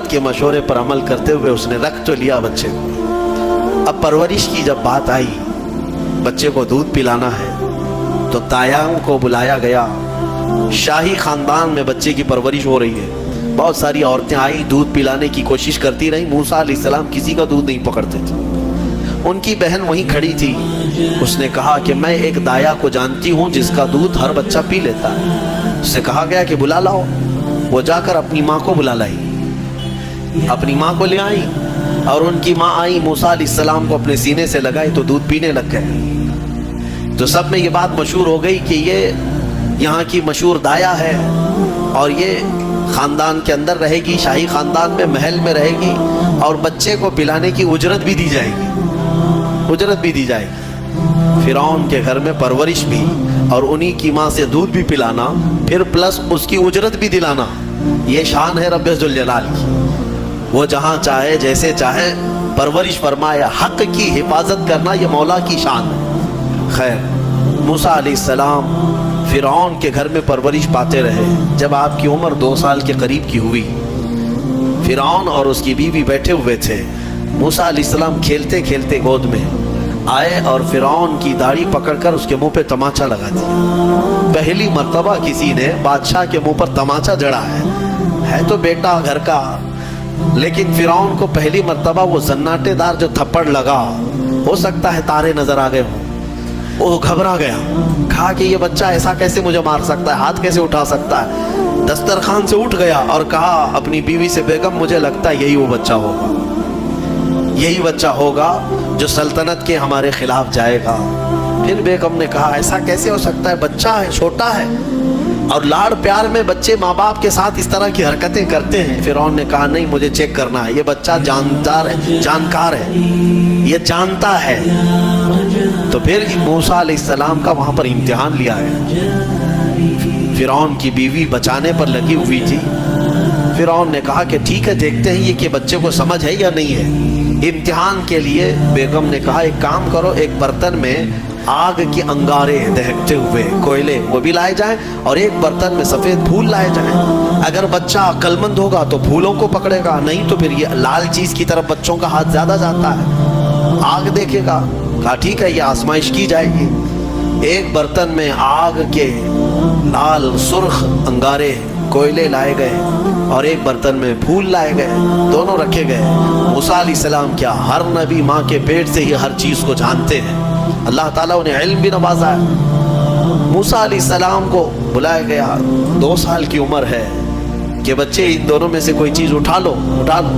के मशवरे पर अमल करते हुए उसने रख तो लिया बच्चे को। अब परवरिश की जब बात आई, बच्चे को दूध पिलाना है, तो तायाम को बुलाया गया। शाही खानदान में बच्चे की परवरिश हो रही है। बहुत सारी औरतें आई, दूध पिलाने की कोशिश करती रही। मूसा अलैहिस्सलाम किसी का दूध नहीं पकड़ते थे। उनकी बहन वहीं खड़ी थी। उसने कहा कि मैं एक दाया को जानती हूँ जिसका दूध हर बच्चा पी लेता है। उससे कहा गया कि बुला लाओ। वो जाकर अपनी माँ को बुला लाई, अपनी माँ को ले आई, और उनकी माँ आई, मूसा अलैहिस्सलाम को अपने सीने से लगाई तो दूध पीने लग गए। तो सब में ये बात मशहूर हो गई कि ये यहाँ की मशहूर दाया है और ये खानदान के अंदर रहेगी, शाही खानदान में, महल में रहेगी, और बच्चे को पिलाने की उजरत भी दी जाएगी, उजरत भी दी जाएगी। फिरौन के घर में परवरिश भी और उन्हीं की माँ से दूध भी पिलाना, फिर प्लस उसकी उजरत भी दिलाना, ये शान है रब्बे जुल जलाल की। वो जहाँ चाहे जैसे चाहे परवरिश फरमाए, हक की हिफाजत करना ये मौला की शान है। खैर, मूसा अलैहिस्सलाम फिरौन के घर में परवरिश पाते रहे। जब आपकी उम्र 2 साल के करीब की हुई, फिरौन और उसकी बीवी बैठे हुए थे। मूसा अलैहिस्सलाम खेलते खेलते गोद में आए और फिरौन की दाढ़ी पकड़कर उसके मुंह पे तमाचा लगा दिया। पहली मर्तबा किसी ने बादशाह के मुंह पर तमाचा जड़ा है तो बेटा घर का, लेकिन फिरौन को पहली मर्तबा वो जन्नाटेदार जो थप्पड़ लगा, हो सकता है तारे नजर आ गए हों। वो घबरा गया, कहा कि ये बच्चा ऐसा कैसे मुझे मार सकता है, हाथ कैसे उठा सकता है। दस्तरखान से उठ गया और कहा अपनी बीवी से, बेगम मुझे लगता है यही वो बच्चा होगा, यही बच्चा होगा जो सल्तनत के हमारे खिलाफ जाएगा। फिर बेगम ने कहा ऐसा कैसे हो सकता है, बच्चा है, छोटा है, और लाड़ प्यार में बच्चे माँ बाप के साथ इस तरह की हरकतें करते हैं। फिरौन ने कहा नहीं, मुझे चेक करना है, ये बच्चा जानदार है, जानकार है, ये जानता है। तो फिर मूसा अलैहिस्सलाम का वहां पर इम्तिहान लिया है। फिरौन की बीवी बचाने पर लगी हुई थी। फिरौन ने कहा कि ठीक है, देखते हैं ये कि बच्चे को समझ है या नहीं है। इम्तिहान के लिए बेगम ने कहा एक काम करो, एक बर्तन में आग के अंगारे दहकते हुए कोयले वो भी लाए जाएं, और एक बर्तन में सफेद फूल लाए जाएं। अगर बच्चा अक्लमंद होगा तो फूलों को पकड़ेगा, नहीं तो फिर ये लाल चीज की तरफ बच्चों का हाथ ज्यादा जाता है, आग देखेगा। कहा ठीक है, ये आजमाइश की जाएगी। एक बर्तन में आग के लाल सुर्ख अंगारे कोयले लाए गए और एक बर्तन में फूल लाए गए, दोनों रखे गए। मूसा अलैहिस्सलाम क्या, हर नबी माँ के पेट से ही हर चीज को जानते हैं। अल्लाह ताला उन्हें इल्म भी नवाजा है। मूसा अलैहिस्सलाम को बुलाया गया, 2 साल की उम्र है कि बच्चे इन दोनों में से कोई चीज उठा लो, उठा लो।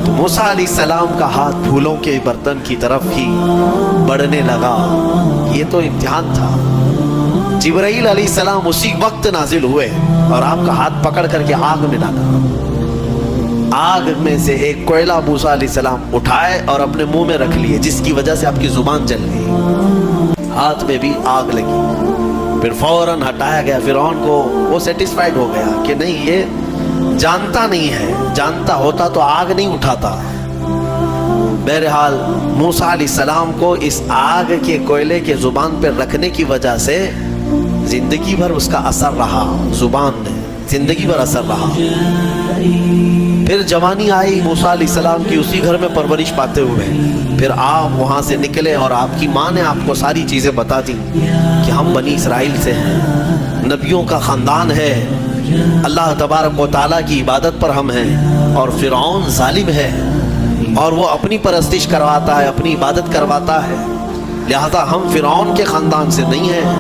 तो मूसा अलैहिस्सलाम का हाथ फूलों के बर्तन की तरफ ही बढ़ने लगा। ये तो इम्तिहान था। जिब्राइल अलैहिस्सलाम उसी वक्त नाजिल हुए और आपका हाथ पकड़ करके आग में डाला। आग में से एक कोयला मूसा अलैहिस्सलाम उठाए और अपने मुंह में रख लिए, जिसकी वजह से आपकी जुबान जल गई, हाथ में भी आग लगी। फिर फौरन हटाया गया। फिरौन को वो सेटिस्फाइड हो गया कि नहीं, ये जानता नहीं है, जानता होता तो आग नहीं उठाता। बहरहाल मूसा अलैहिस्सलाम को इस आग के कोयले के जुबान पर रखने की वजह से जिंदगी भर उसका असर रहा, जुबान में जिंदगी भर असर रहा। फिर जवानी आई मूसा अलैहिस्सलाम की, उसी घर में परवरिश पाते हुए। फिर आप वहाँ से निकले और आपकी माँ ने आपको सारी चीज़ें बता दी कि हम बनी इसराइल से हैं, नबियों का ख़ानदान है, अल्लाह तबारक व तआला की इबादत पर हम हैं, और फिरौन जालिम है और वो अपनी परस्तिश करवाता है, अपनी इबादत करवाता है, लिहाजा हम फिरौन के ख़ानदान से नहीं हैं।